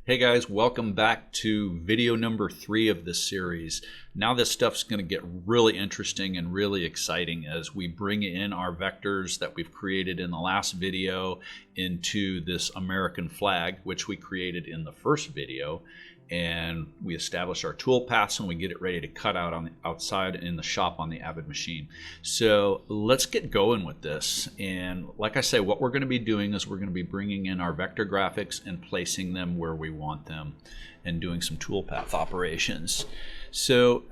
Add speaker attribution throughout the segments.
Speaker 1: Hey guys, welcome back to video number 3 of this series. Now this stuff's going to get really interesting and really exciting as we bring in our vectors that we've created in the last video into this American flag, which we created in the first video. And we establish our tool paths and we get it ready to cut out on the outside in the shop on the Avid machine. So let's get going with this. And like I say, what we're going to be doing is we're going to be bringing in our vector graphics and placing them where we want them and doing some toolpath operations. So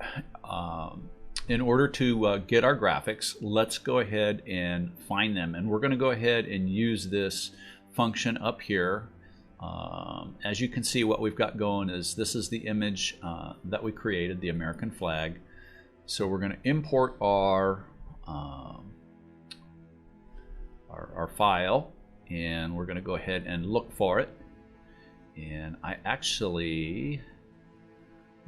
Speaker 1: in order to get our graphics, let's go ahead and find them. And we're going to go ahead and use this function up here. As you can see, what we've got going is this is the image that we created, the American flag. So we're going to import our file, and we're going to go ahead and look for it. And I actually,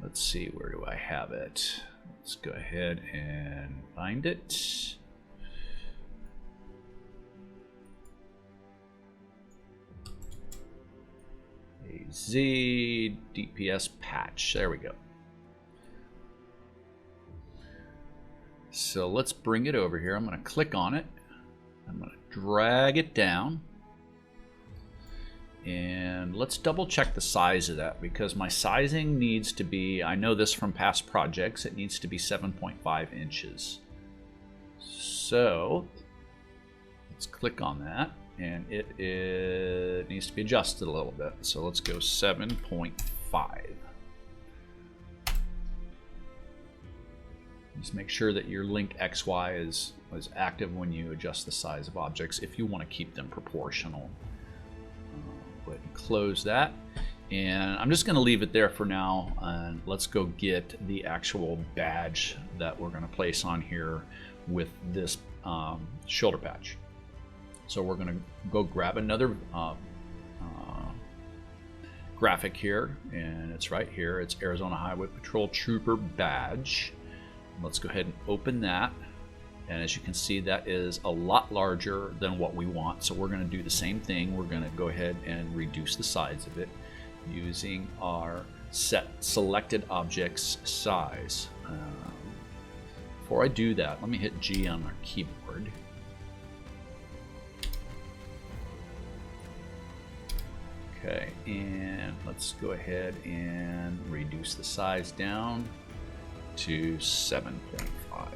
Speaker 1: let's see, where do I have it? Let's go ahead and find it. Z DPS patch. There we go. So let's bring it over here. I'm going to click on it. I'm going to drag it down. And let's double check the size of that because my sizing needs to be, I know this from past projects, it needs to be 7.5 inches. So let's click on that. And it needs to be adjusted a little bit. So let's go 7.5. Just make sure that your link XY is active when you adjust the size of objects if you want to keep them proportional. Go ahead and close that. And I'm just going to leave it there for now. And let's go get the actual badge that we're going to place on here with this shoulder patch. So we're going to go grab another graphic here, and it's right here. It's Arizona Highway Patrol Trooper badge. Let's go ahead and open that. And as you can see, that is a lot larger than what we want. So we're going to do the same thing. We're going to go ahead and reduce the size of it using our set selected objects size. Before I do that, let me hit G on our keyboard. Okay, and let's go ahead and reduce the size down to 7.5.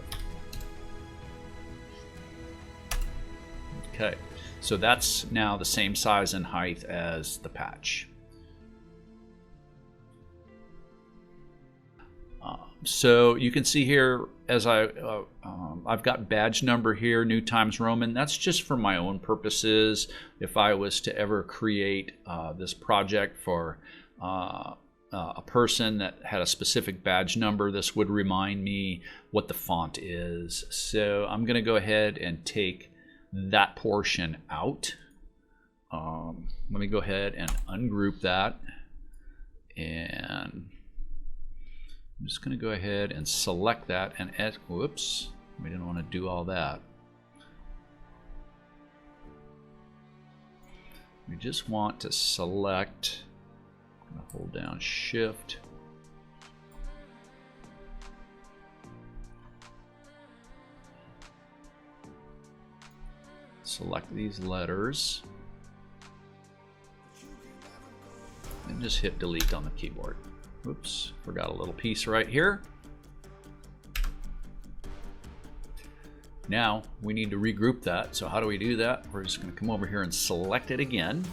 Speaker 1: Okay, so that's now the same size and height as the patch. So you can see here, as I've got badge number here, New Times Roman. That's just for my own purposes. If I was to ever create this project for a person that had a specific badge number, this would remind me what the font is. So I'm going to go ahead and take that portion out. Let me go ahead and ungroup that, and I'm just going to go ahead and select that and add, whoops, we didn't want to do all that. We just want to select, I'm going to hold down Shift. Select these letters. And just hit delete on the keyboard. Oops, forgot a little piece right here. Now we need to regroup that. So how do we do that? We're just going to come over here and select it again.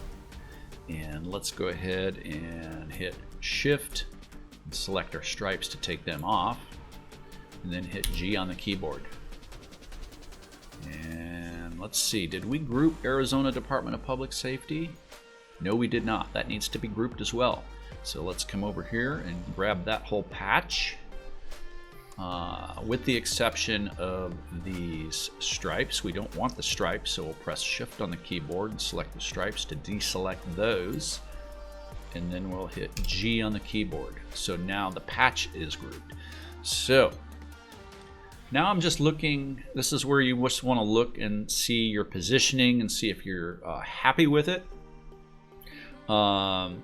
Speaker 1: And let's go ahead and hit Shift and select our stripes to take them off. And then hit G on the keyboard. And let's see, did we group Arizona Department of Public Safety? No, we did not. That needs to be grouped as well. So let's come over here and grab that whole patch, with the exception of these stripes. We don't want the stripes, so we'll press Shift on the keyboard and select the stripes to deselect those. And then we'll hit G on the keyboard. So now the patch is grouped. So now I'm just looking, this is where you just want to look and see your positioning and see if you're happy with it.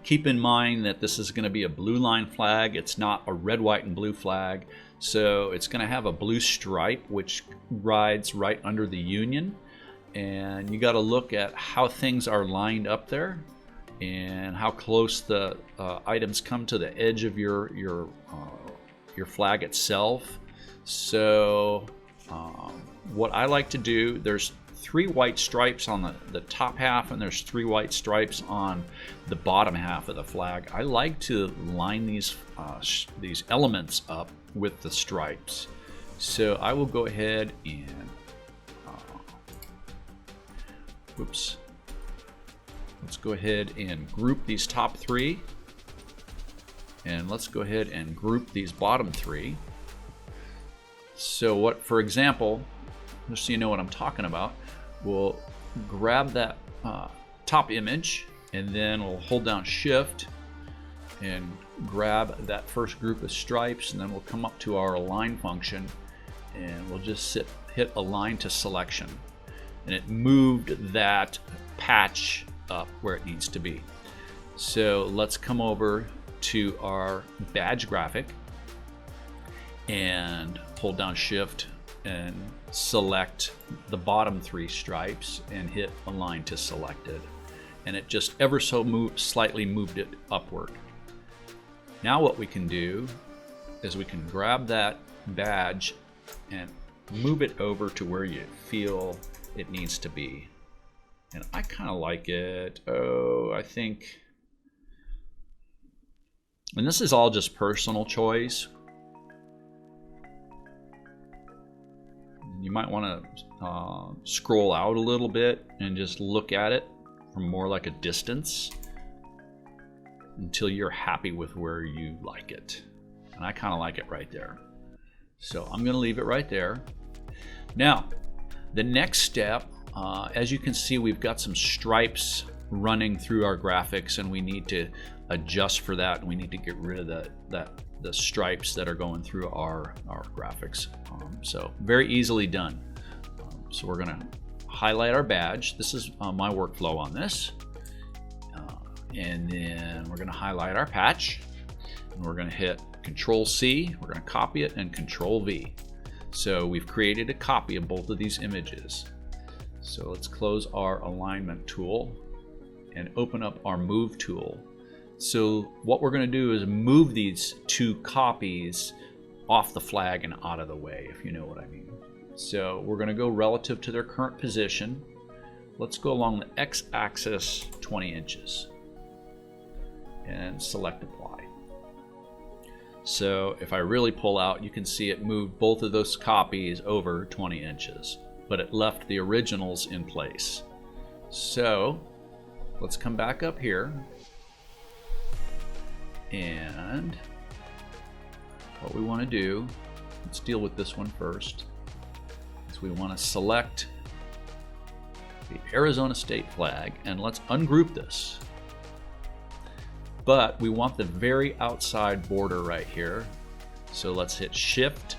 Speaker 1: Keep in mind that this is going to be a blue line flag. It's not a red, white, and blue flag. So it's going to have a blue stripe which rides right under the union. And you got to look at how things are lined up there and how close the items come to the edge of your flag itself. So what I like to do, there's 3 white stripes on the top half, and there's 3 white stripes on the bottom half of the flag. I like to line these elements up with the stripes. So I will go ahead and let's go ahead and group these top 3, and let's go ahead and group these bottom 3. So what, for example, just so you know what I'm talking about, we'll grab that top image, and then we'll hold down Shift and grab that first group of stripes, and then we'll come up to our align function, and we'll just hit align to selection, and it moved that patch up where it needs to be. So let's come over to our badge graphic and hold down Shift and select the bottom 3 stripes and hit align to selected, and it just ever so slightly moved it upward. Now what we can do is we can grab that badge and move it over to where you feel it needs to be. And I kind of like it. I think, and this is all just personal choice. You might want to scroll out a little bit and just look at it from more like a distance until you're happy with where you like it. And I kind of like it right there. So I'm going to leave it right there. Now, the next step, as you can see, we've got some stripes running through our graphics, and we need to adjust for that. And we need to get rid of the stripes that are going through our graphics. So very easily done. So we're going to highlight our badge. This is my workflow on this. And then we're going to highlight our patch, and we're going to hit Control C. We're going to copy it and Control V. So we've created a copy of both of these images. So let's close our alignment tool and open up our move tool. So what we're going to do is move these 2 copies off the flag and out of the way, if you know what I mean. So we're going to go relative to their current position. Let's go along the x-axis 20 inches and select apply. So if I really pull out, you can see it moved both of those copies over 20 inches, but it left the originals in place. So let's come back up here, and what we want to do, let's deal with this one first, is we want to select the Arizona state flag, and let's ungroup this. But we want the very outside border right here. So let's hit Shift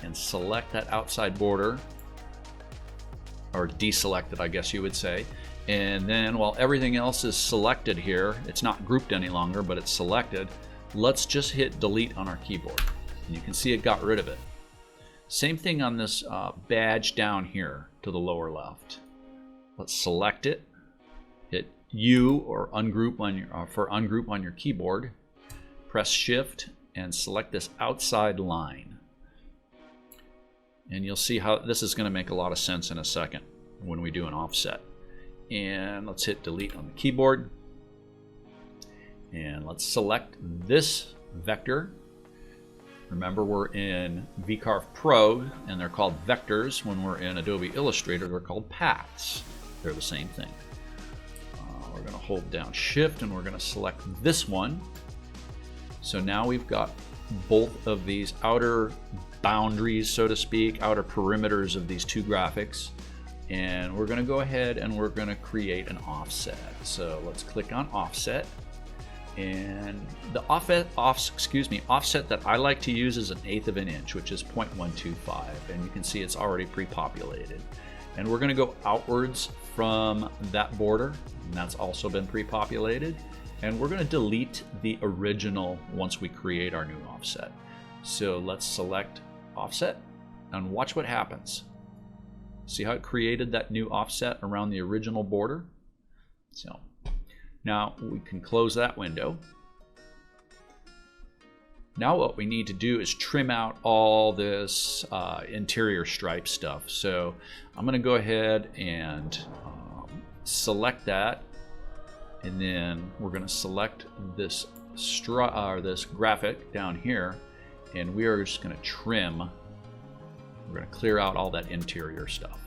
Speaker 1: and select that outside border, or deselect it, I guess you would say. And then while everything else is selected here, it's not grouped any longer, but it's selected, let's just hit delete on our keyboard. And you can see it got rid of it. Same thing on this badge down here to the lower left. Let's select it, hit U or ungroup on your ungroup on your keyboard, press Shift and select this outside line. And you'll see how this is going to make a lot of sense in a second when we do an offset. And let's hit delete on the keyboard. And let's select this vector. Remember, we're in VCarve Pro and they're called vectors. When we're in Adobe Illustrator, they're called paths. They're the same thing. We're going to hold down Shift and we're going to select this one. So now we've got both of these outer boundaries, so to speak, outer perimeters of these 2 graphics. And we're going to go ahead and we're going to create an offset. So let's click on offset. And the offset that I like to use is 1/8 of an inch, which is 0.125. And you can see it's already pre-populated. And we're going to go outwards from that border, and that's also been pre-populated. And we're going to delete the original once we create our new offset. So let's select offset and watch what happens. See how it created that new offset around the original border? So now we can close that window. Now what we need to do is trim out all this interior stripe stuff. So I'm going to go ahead and select that, and then we're going to select this this graphic down here, and we are just going to trim. We're going to clear out all that interior stuff.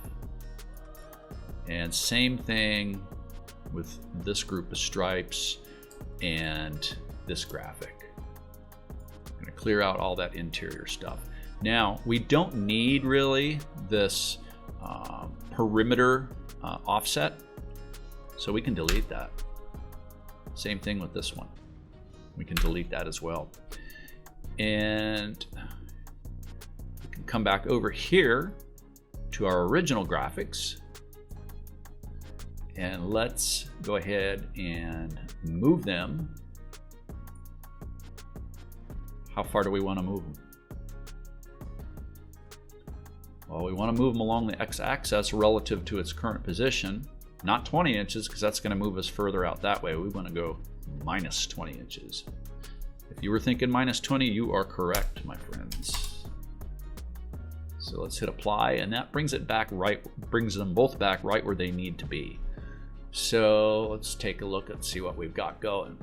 Speaker 1: And same thing with this group of stripes and this graphic. I'm going to clear out all that interior stuff. Now, we don't need really this perimeter offset, so we can delete that. Same thing with this one. We can delete that as well. And we can come back over here to our original graphics, and let's go ahead and move them. How far do we want to move them? Well, we want to move them along the x-axis relative to its current position, not 20 inches, because that's going to move us further out that way. We want to go minus 20 inches. If you were thinking minus 20, you are correct, my friends. So let's hit apply, and that brings it back right, brings them both back right where they need to be. So let's take a look and see what we've got going.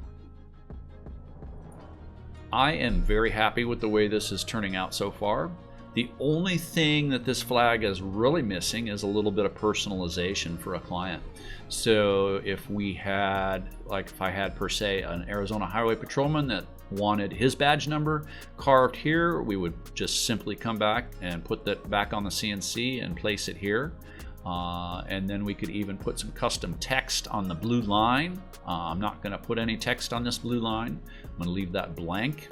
Speaker 1: I am very happy with the way this is turning out so far. The only thing that this flag is really missing is a little bit of personalization for a client. So if we had, like if I had per se an Arizona Highway Patrolman that wanted his badge number carved here, we would just simply come back and put that back on the CNC and place it here. And then we could even put some custom text on the blue line. I'm not going to put any text on this blue line. I'm going to leave that blank.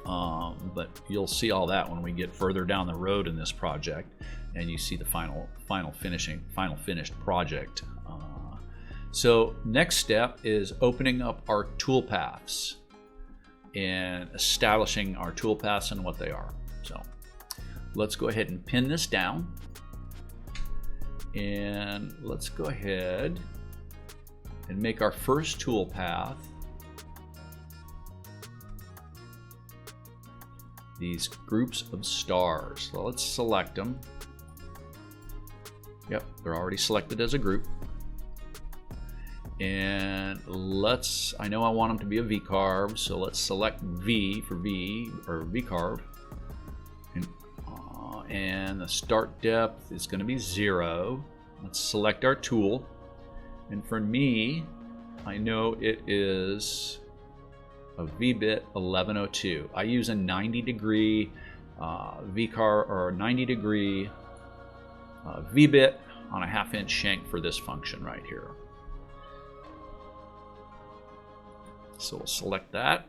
Speaker 1: But you'll see all that when we get further down the road in this project, and you see the final finished project. So next step is opening up our toolpaths and establishing our toolpaths and what they are. So let's go ahead and pin this down, and let's go ahead and make our first toolpath these groups of stars. So let's select them. Yep, they're already selected as a group. And I know I want them to be a V-carve, so let's select V for V, or V-carve. And the start depth is going to be 0. Let's select our tool. And for me, I know it is a V-bit 1102. I use a 90-degree V-carve, or 90-degree V-bit on a 1/2 inch shank for this function right here. So we'll select that.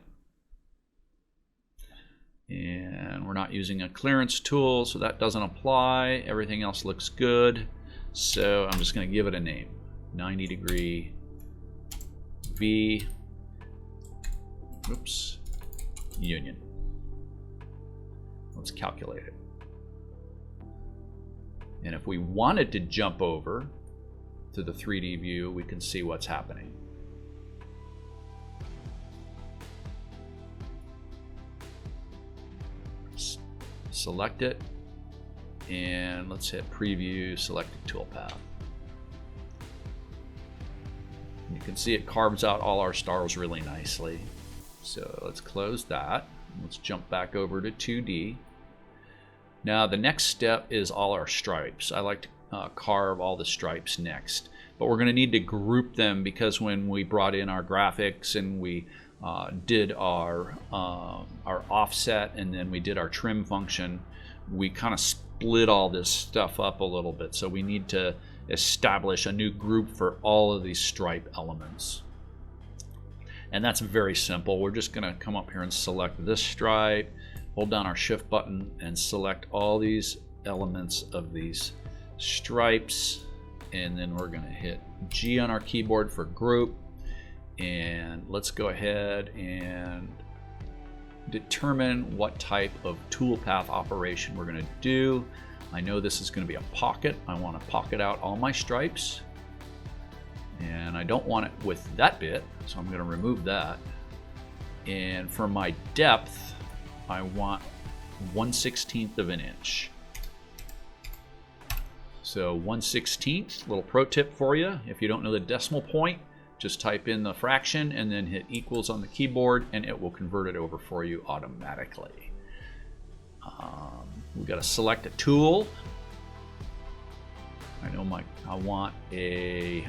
Speaker 1: And we're not using a clearance tool, so that doesn't apply. Everything else looks good. So I'm just going to give it a name. 90-degree V, union. Let's calculate it. And if we wanted to jump over to the 3D view, we can see what's happening. Select it, and let's hit preview, selected toolpath. You can see it carves out all our stars really nicely. So let's close that. Let's jump back over to 2D. Now the next step is all our stripes. I like to carve all the stripes next, but we're going to need to group them, because when we brought in our graphics and we did our offset, and then we did our trim function, we kind of split all this stuff up a little bit. So we need to establish a new group for all of these stripe elements. And that's very simple. We're just going to come up here and select this stripe, hold down our shift button, and select all these elements of these stripes. And then we're going to hit G on our keyboard for group. And let's go ahead and determine what type of toolpath operation we're going to do. I know this is going to be a pocket. I want to pocket out all my stripes. And I don't want it with that bit, so I'm going to remove that. And for my depth, I want 1/16 of an inch. So 1/16, little pro tip for you. If you don't know the decimal point, just type in the fraction and then hit equals on the keyboard and it will convert it over for you automatically. We've got to select a tool. I want a,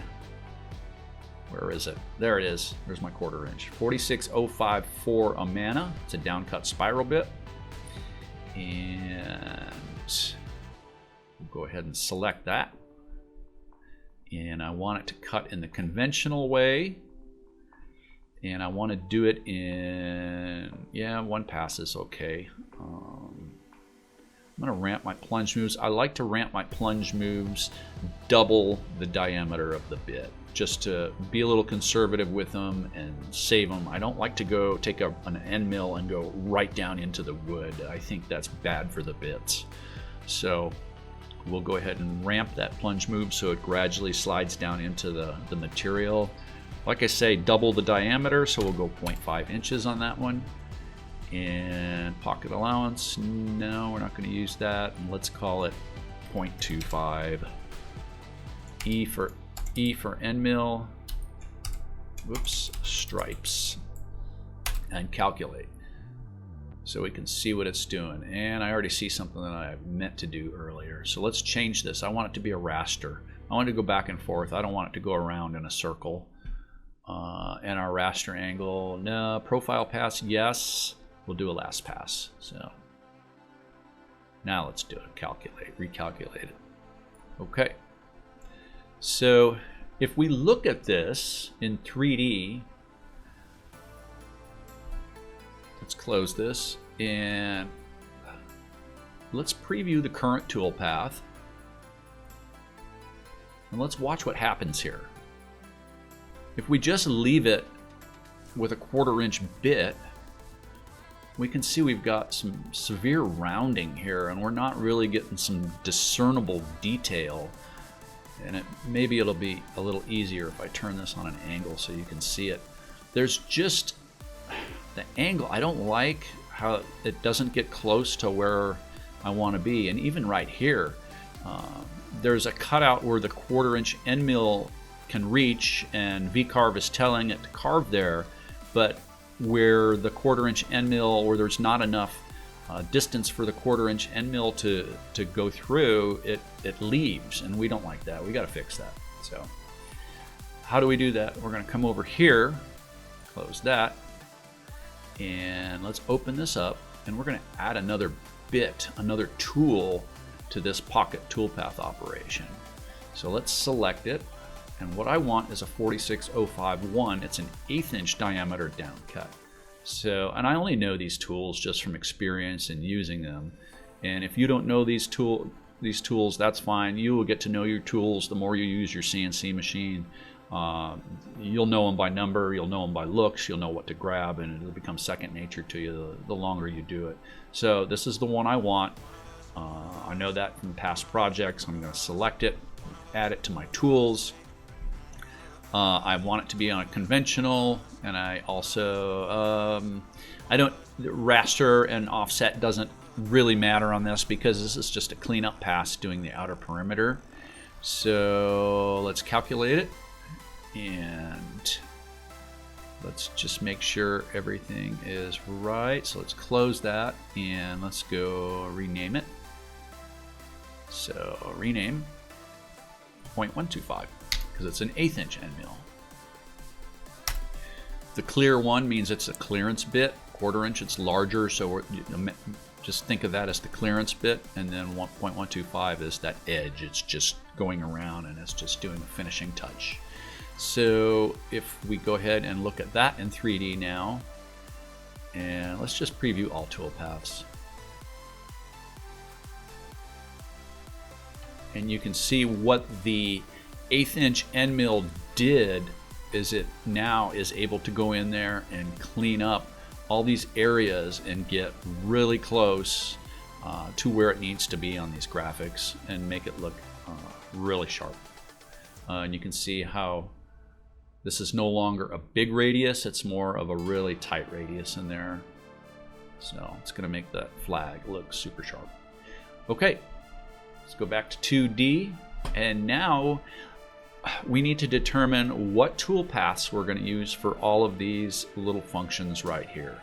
Speaker 1: where is it? There it is. There's my 1/4 inch. 46054 Amana. It's a downcut spiral bit. And we'll go ahead and select that. And I want it to cut in the conventional way. And I want to do it in, yeah, 1 pass is okay. I'm going to ramp my plunge moves. I like to ramp my plunge moves double the diameter of the bit, just to be a little conservative with them and save them. I don't like to go take an end mill and go right down into the wood. I think that's bad for the bits. So we'll go ahead and ramp that plunge move so it gradually slides down into the material. Like I say, double the diameter, so we'll go 0.5 inches on that one. And pocket allowance, no, we're not going to use that. And let's call it 0.25. E for end mill. Whoops, stripes. And calculate. So we can see what it's doing. And I already see something that I meant to do earlier. So let's change this. I want it to be a raster. I want it to go back and forth. I don't want it to go around in a circle. And our raster angle, no. Profile pass, yes. We'll do a last pass. So now let's do it. Calculate, recalculate it. Okay. So if we look at this in 3D, let's close this and let's preview the current toolpath. And let's watch what happens here. If we just leave it with a 1/4 inch bit, we can see we've got some severe rounding here and we're not really getting some discernible detail. And maybe it'll be a little easier if I turn this on an angle so you can see it. There's just the angle. I don't like how it doesn't get close to where I want to be. And even right here, there's a cutout where the 1/4 inch end mill can reach and VCarve is telling it to carve there, but where the 1/4 inch end mill, where there's not enough distance for the 1/4 inch end mill to go through, it leaves, and we don't like that. We got to fix that. So how do we do that? We're going to come over here, close that, and let's open this up, and we're going to add another bit, another tool to this pocket toolpath operation. So let's select it. And what I want is a 46051. It's an 1/8 inch diameter down cut. So, and I only know these tools just from experience and using them. And if you don't know these tools, that's fine. You will get to know your tools the more you use your CNC machine. You'll know them by number, you'll know them by looks, you'll know what to grab, and it'll become second nature to you the longer you do it. So this is the one I want. I know that from past projects. I'm going to select it, add it to my tools. I want it to be on a conventional, and I also raster and offset doesn't really matter on this because this is just a cleanup pass doing the outer perimeter. So let's calculate it, and let's just make sure everything is right. So let's close that and let's go rename it. So rename 0.125. because it's an 1/8 inch end mill. The clear one means it's a clearance bit. 1/4 inch, it's larger, so just think of that as the clearance bit, and then 1.125 is that edge. It's just going around and it's just doing a finishing touch. So if we go ahead and look at that in 3D now, and let's just preview all toolpaths. And you can see what the 1/8 inch end mill did is it now is able to go in there and clean up all these areas and get really close to where it needs to be on these graphics and make it look really sharp. And you can see how this is no longer a big radius, it's more of a really tight radius in there. So it's going to make that flag look super sharp. Okay, let's go back to 2D, and now we need to determine what toolpaths we're going to use for all of these little functions right here.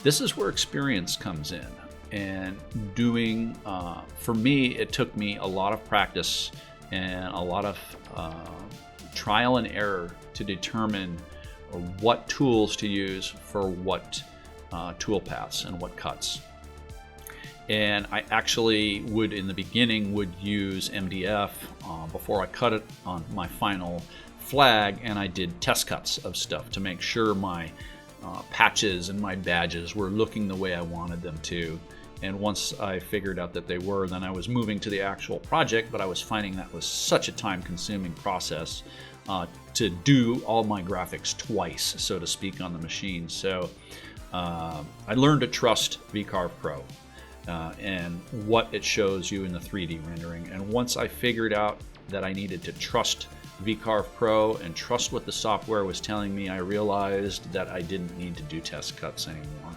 Speaker 1: This is where experience comes in, and doing, for me, it took me a lot of practice and a lot of trial and error to determine what tools to use for what toolpaths and what cuts. And I actually would, in the beginning, would use MDF before I cut it on my final flag, and I did test cuts of stuff to make sure my patches and my badges were looking the way I wanted them to. And once I figured out that they were, then I was moving to the actual project, but I was finding that was such a time-consuming process to do all my graphics twice, so to speak, on the machine. So I learned to trust VCarve Pro and what it shows you in the 3D rendering. And once I figured out that I needed to trust VCarve Pro and trust what the software was telling me, I realized that I didn't need to do test cuts anymore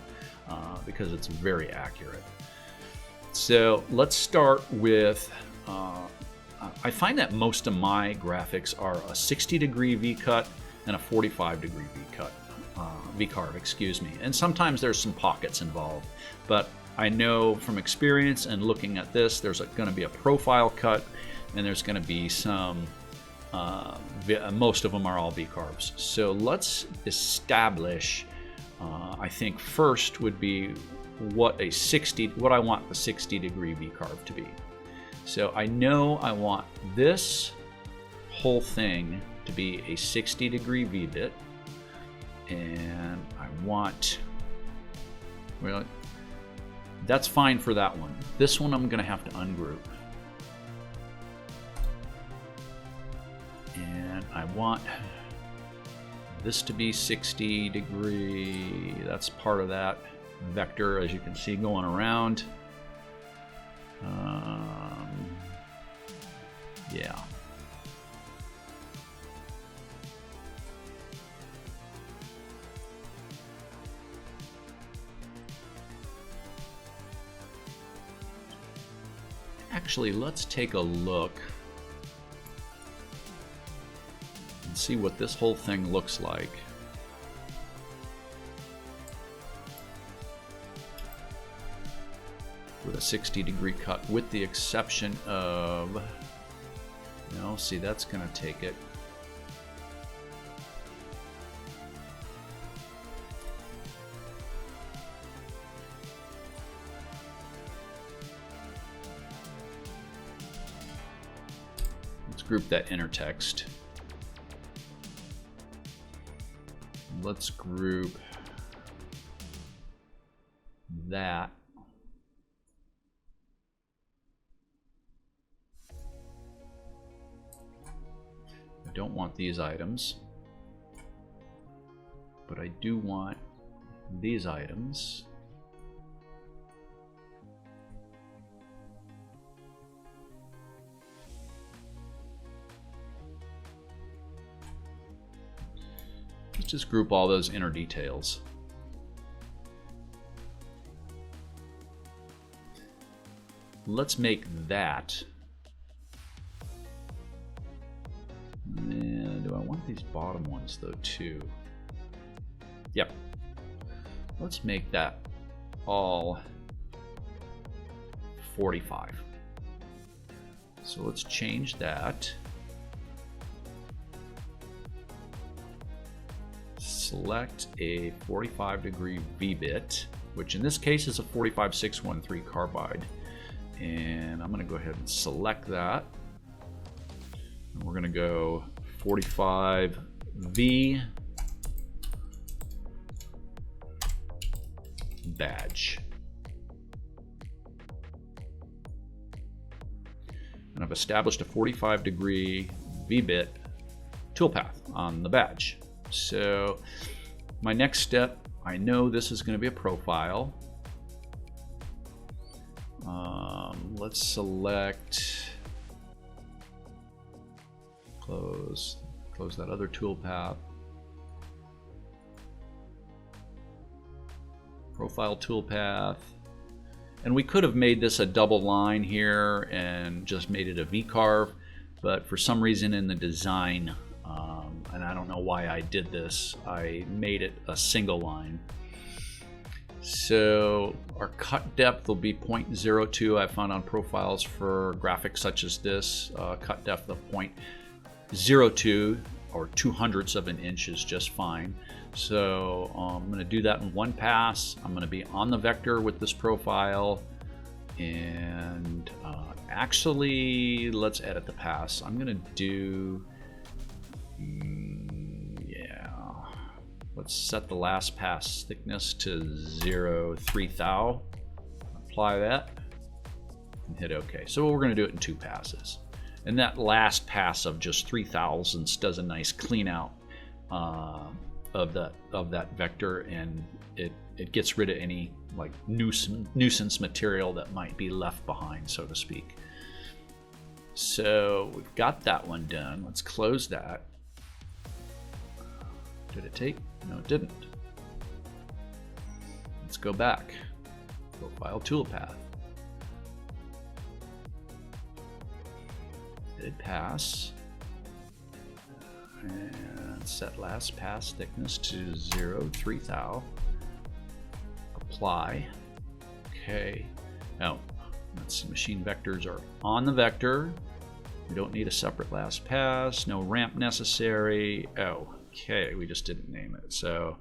Speaker 1: because it's very accurate. So let's start with, I find that most of my graphics are a 60-degree V-cut and a 45-degree V-cut. V-carve, excuse me. And sometimes there's some pockets involved, but I know from experience and looking at this, there's going to be a profile cut, and there's going to be some, most of them are all V-carves. So let's establish, I think first would be what I want the 60-degree V-carve to be. So I know I want this whole thing to be a 60-degree V-bit. And I want, well, that's fine for that one. This one I'm going to have to ungroup. And I want this to be 60 degree. That's part of that vector, as you can see, going around. Yeah. Actually, let's take a look and see what this whole thing looks like. With a 60-degree cut, with the exception of, no, see, that's going to take it. Group that inner text. Let's group that. I don't want these items, but I do want these items. Let's just group all those inner details. Let's make that. And do I want these bottom ones though too? Yep. Let's make that all 45. So let's change that. Select a 45-degree V-bit, which in this case is a 45613 carbide. And I'm going to go ahead and select that. And we're going to go 45V badge. And I've established a 45-degree V-bit toolpath on the badge. So my next step, I know this is going to be a profile. Let's select, close that other toolpath. Profile toolpath. And we could have made this a double line here and just made it a V-carve, but for some reason in the design, and I don't know why I did this, I made it a single line. So our cut depth will be 0.02. I found on profiles for graphics such as this, cut depth of 0.02 or 2/100ths of an inch is just fine. So I'm going to do that in one pass. I'm going to be on the vector with this profile, and actually let's edit the pass. I'm going to do, let's set the last pass thickness to 0.3 thou. Apply that and hit OK. So we're going to do it in 2 passes. And that last pass of just 3 thousandths does a nice clean out of that vector, and it gets rid of any like nuisance material that might be left behind, so to speak. So we've got that one done. Let's close that. Did it take? No, it didn't. Let's go back. Profile toolpath. Edit pass. And set last pass thickness to 0.3 thou. Apply. Okay. Now, let's see, machine vectors are on the vector. We don't need a separate last pass. No ramp necessary. Oh, okay. We just didn't name it. So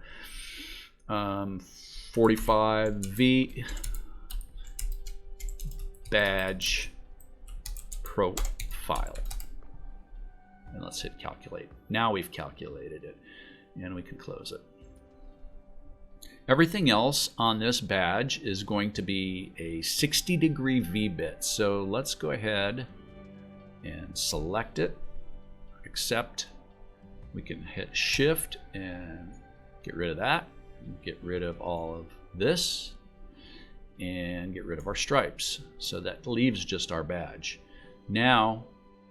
Speaker 1: 45V badge profile. And let's hit calculate. Now we've calculated it, and we can close it. Everything else on this badge is going to be a 60-degree V-bit. So let's go ahead and select it, accept. We can hit shift and get rid of that, get rid of all of this, and get rid of our stripes. So that leaves just our badge. Now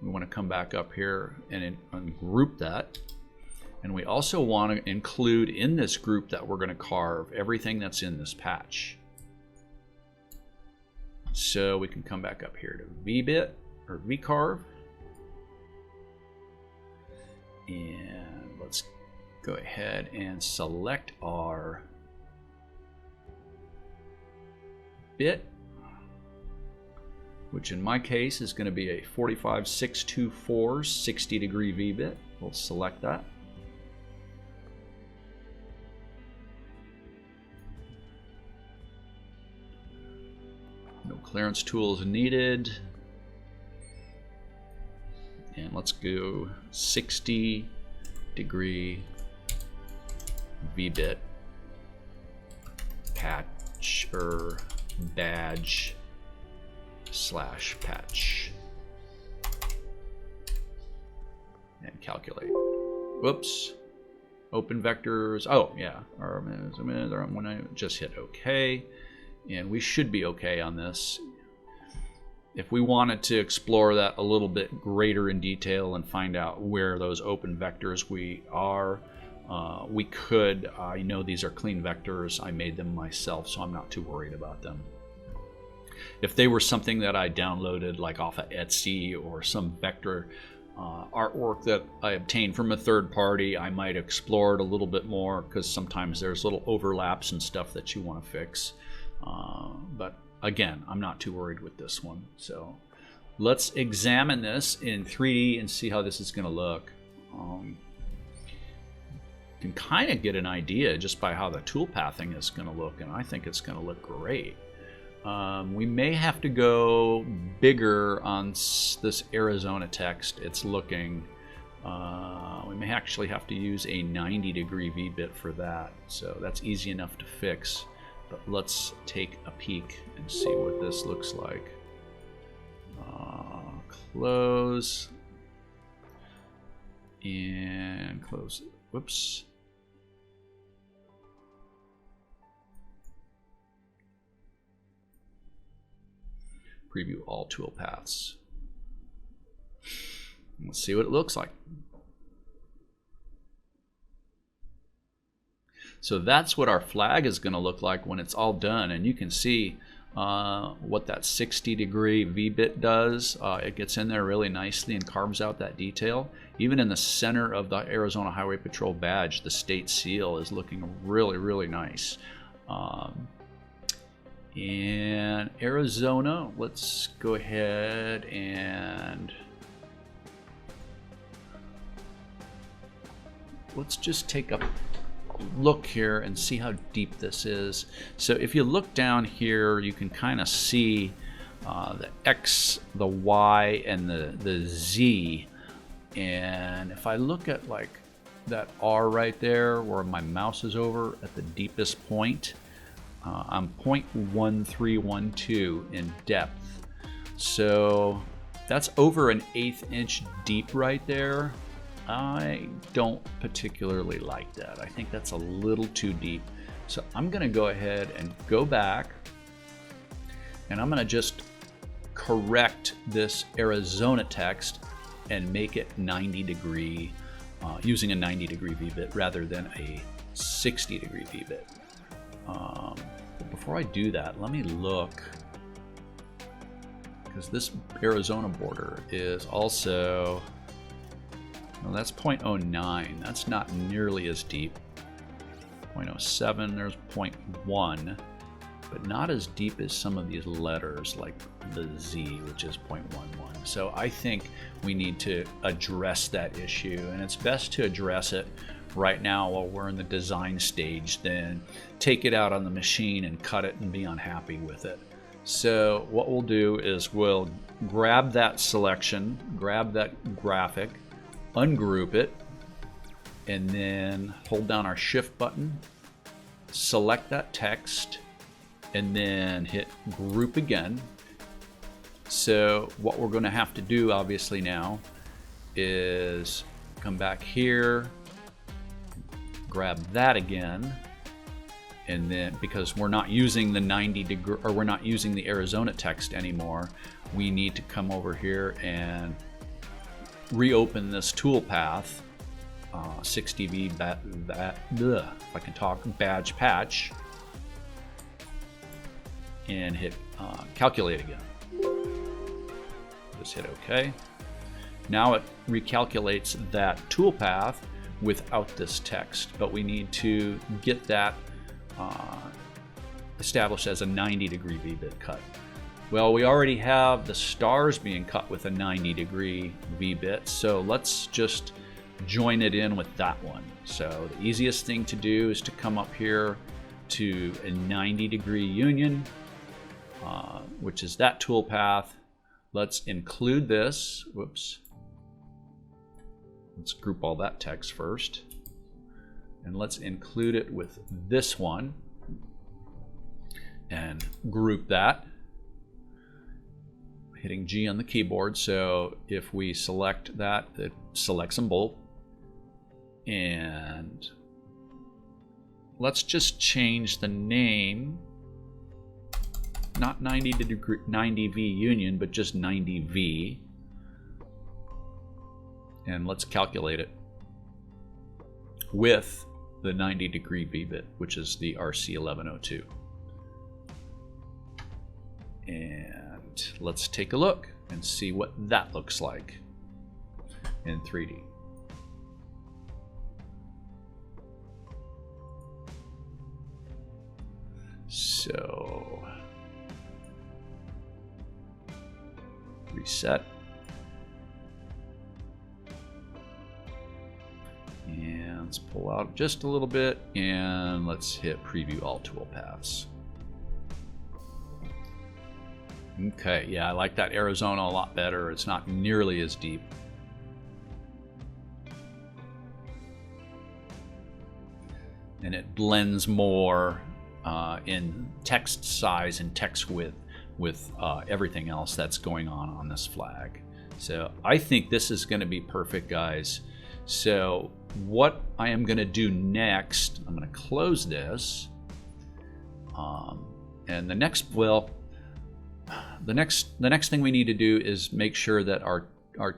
Speaker 1: we want to come back up here and ungroup that. And we also want to include in this group that we're going to carve everything that's in this patch. So we can come back up here to V-bit or V-carve. And let's go ahead and select our bit, which in my case is going to be a 45624 60-degree V-bit. We'll select that. No clearance tools needed. And let's go 60-degree V-bit patch or badge / patch and calculate. Whoops. Open vectors. Oh yeah. I'm gonna just hit OK, and we should be OK on this. If we wanted to explore that a little bit greater in detail and find out where those open vectors we could. I know these are clean vectors. I made them myself, so I'm not too worried about them. If they were something that I downloaded like off of Etsy or some vector artwork that I obtained from a third party, I might explore it a little bit more, because sometimes there's little overlaps and stuff that you want to fix. But again, I'm not too worried with this one. So let's examine this in 3D and see how this is going to look. You can kind of get an idea just by how the tool pathing is going to look, and I think it's going to look great. We may have to go bigger on this Arizona text. It's looking, we may actually have to use a 90-degree V-bit for that. So that's easy enough to fix. But let's take a peek and see what this looks like. Close. and close it. Whoops. Preview all toolpaths. Let's see what it looks like. So that's what our flag is going to look like when it's all done, and you can see what that 60-degree V-bit does. It gets in there really nicely and carves out that detail. Even in the center of the Arizona Highway Patrol badge, the state seal is looking really, really nice. And Arizona, let's go ahead and let's just take a look here and see how deep this is. So if you look down here, you can kind of see the X, the Y, and the Z. And if I look at like that R right there where my mouse is over at the deepest point, I'm 0.1312 in depth. So that's over an 1/8 inch deep right there. I don't particularly like that. I think that's a little too deep. So I'm going to go ahead and go back, and I'm going to just correct this Arizona text and make it 90-degree, using a 90-degree V-bit rather than a 60-degree V-bit. But before I do that, let me look, because this Arizona border is also, well, that's 0.09. That's not nearly as deep. 0.07, there's 0.1, but not as deep as some of these letters like the Z, which is 0.11. So I think we need to address that issue, and it's best to address it right now while we're in the design stage than take it out on the machine and cut it and be unhappy with it. So what we'll do is we'll grab that selection, grab that graphic, ungroup it, and then hold down our shift button, select that text, and then hit group again. So what we're going to have to do obviously now is come back here, grab that again, and then because we're not using the 90-degree, or we're not using the Arizona text anymore, we need to come over here and reopen this toolpath, 60V if I can talk, badge patch, and hit calculate again. Just hit OK. Now it recalculates that toolpath without this text, but we need to get that established as a 90-degree V-bit cut. Well, we already have the stars being cut with a 90-degree V-bit, so let's just join it in with that one. So the easiest thing to do is to come up here to a 90-degree union, which is that toolpath. Let's include this. Whoops. Let's group all that text first, and let's include it with this one and group that, hitting G on the keyboard. So if we select that, it selects them both. And let's just change the name, not 90V union, but just 90V. And let's calculate it with the 90-degree V-bit, which is the RC1102. And let's take a look and see what that looks like in 3D. So reset. And let's pull out just a little bit, and let's hit preview all toolpaths. Okay, yeah, I like that Arizona a lot better. It's not nearly as deep. And it blends more in text size and text width with everything else that's going on this flag. So I think this is going to be perfect, guys. So what I am going to do next, I'm going to close this, and the next thing we need to do is make sure that our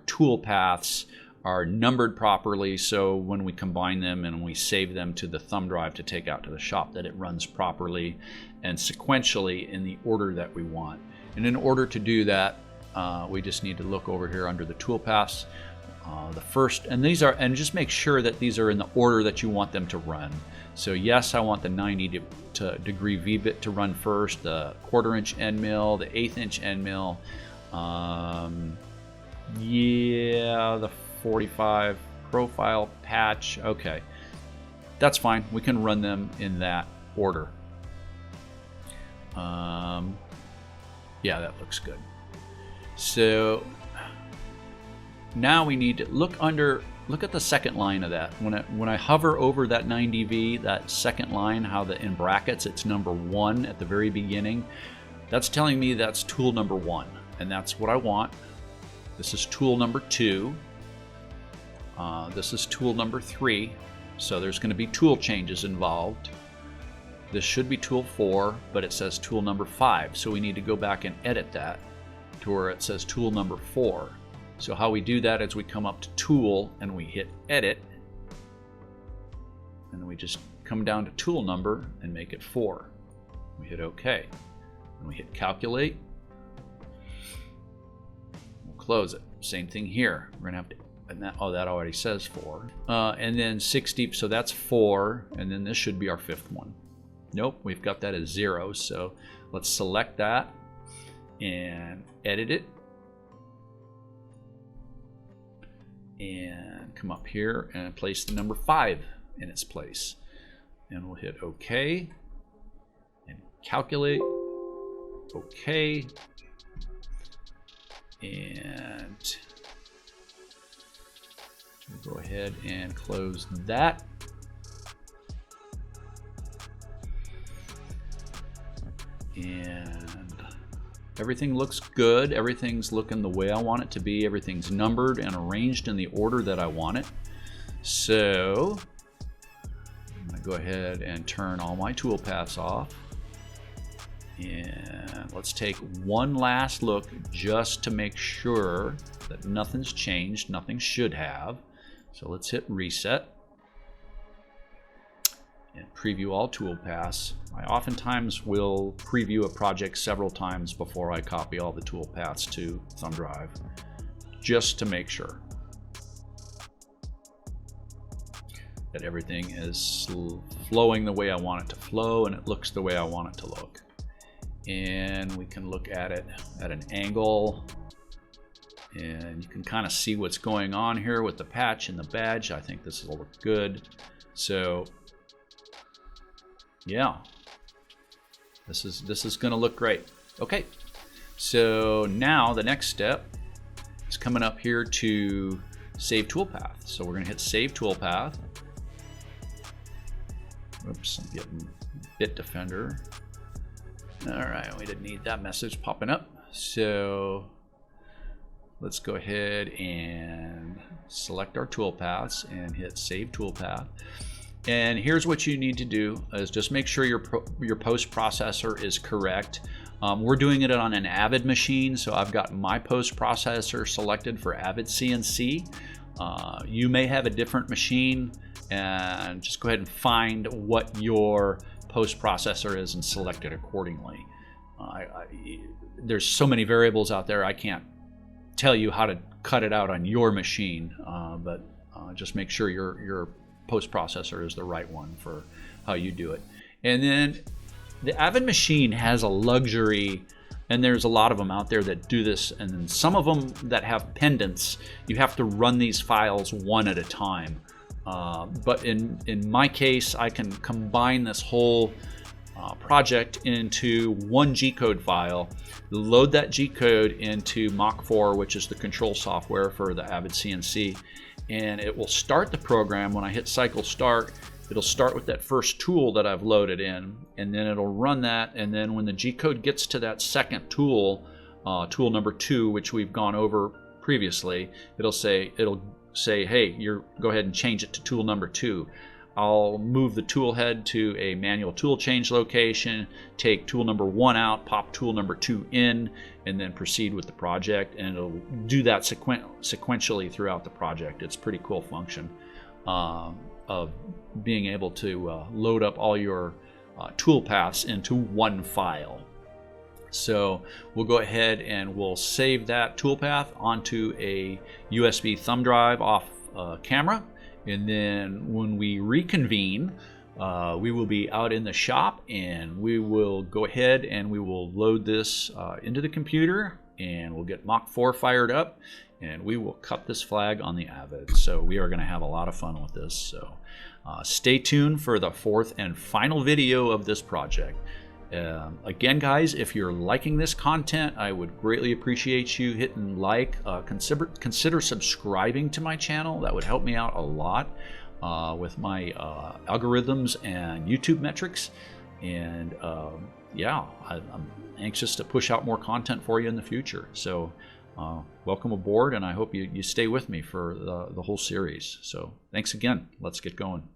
Speaker 1: tool paths are numbered properly, so when we combine them and we save them to the thumb drive to take out to the shop, that it runs properly and sequentially in the order that we want. And in order to do that, we just need to look over here under the tool paths, the first, and just make sure that these are in the order that you want them to run. So yes, I want the 90 degree V-bit to run first, the 1/4 inch end mill, the 1/8 inch end mill, yeah, the 45 profile patch. Okay, that's fine. We can run them in that order. Yeah, that looks good. So now we need to look at the second line of that. When I hover over that 90V, that second line, how in brackets it's number 1 at the very beginning, that's telling me that's tool number 1, and that's what I want. This is tool number 2. This is tool number 3. So there's going to be tool changes involved. This should be tool 4, but it says tool number 5. So we need to go back and edit that to where it says tool number 4. So how we do that is we come up to tool and we hit edit, and we just come down to tool number and make it 4. We hit OK, and we hit calculate. We'll close it. Same thing here. We're gonna have to, and that already says 4. And then 60, so that's 4, and then this should be our 5th one. Nope, we've got that as 0. So let's select that and edit it. And come up here and place the number 5 in its place. And we'll hit OK and calculate. OK. And we'll go ahead and close that. And everything looks good. Everything's looking the way I want it to be. Everything's numbered and arranged in the order that I want it. So I'm going to go ahead and turn all my tool paths off. And let's take one last look just to make sure that nothing's changed. Nothing should have. So let's hit reset and preview all tool paths. I oftentimes will preview a project several times before I copy all the tool paths to thumb drive, just to make sure that everything is flowing the way I want it to flow and it looks the way I want it to look. And we can look at it at an angle, and you can kind of see what's going on here with the patch and the badge. I think this will look good. So yeah, this is going to look great. Okay, so now the next step is coming up here to save toolpath. So we're going to hit save toolpath. Oops, I'm getting Bitdefender. All right, we didn't need that message popping up. So let's go ahead and select our toolpaths and hit save toolpath. And here's what you need to do is just make sure your post processor is correct. We're doing it on an AVID machine, so I've got my post processor selected for AVID CNC. You may have a different machine, and just go ahead and find what your post processor is and select it accordingly. There's so many variables out there, I can't tell you how to cut it out on your machine, but just make sure your post processor is the right one for how you do it. And then the AVID machine has a luxury, and there's a lot of them out there that do this, and then some of them that have pendants, you have to run these files one at a time. But in my case, I can combine this whole project into one G-code file, load that G-code into Mach 4, which is the control software for the AVID CNC, and it will start the program. When I hit cycle start, it'll start with that first tool that I've loaded in, and then it'll run that, and then when the G-code gets to that second tool, tool number 2, which we've gone over previously, it'll say, hey, go ahead and change it to tool number 2. I'll move the tool head to a manual tool change location, take tool number 1 out, pop tool number 2 in, and then proceed with the project. And it'll do that sequentially throughout the project. It's a pretty cool function of being able to load up all your tool paths into one file. So we'll go ahead and we'll save that toolpath onto a USB thumb drive off camera. And then when we reconvene, we will be out in the shop, and we will go ahead and we will load this into the computer, and we'll get Mach 4 fired up, and we will cut this flag on the AVID. So we are going to have a lot of fun with this. So stay tuned for the 4th and final video of this project. Again, guys, if you're liking this content, I would greatly appreciate you hitting like. Consider subscribing to my channel. That would help me out a lot with my algorithms and YouTube metrics. And yeah, I'm anxious to push out more content for you in the future. So welcome aboard, and I hope you stay with me for the whole series. So thanks again. Let's get going.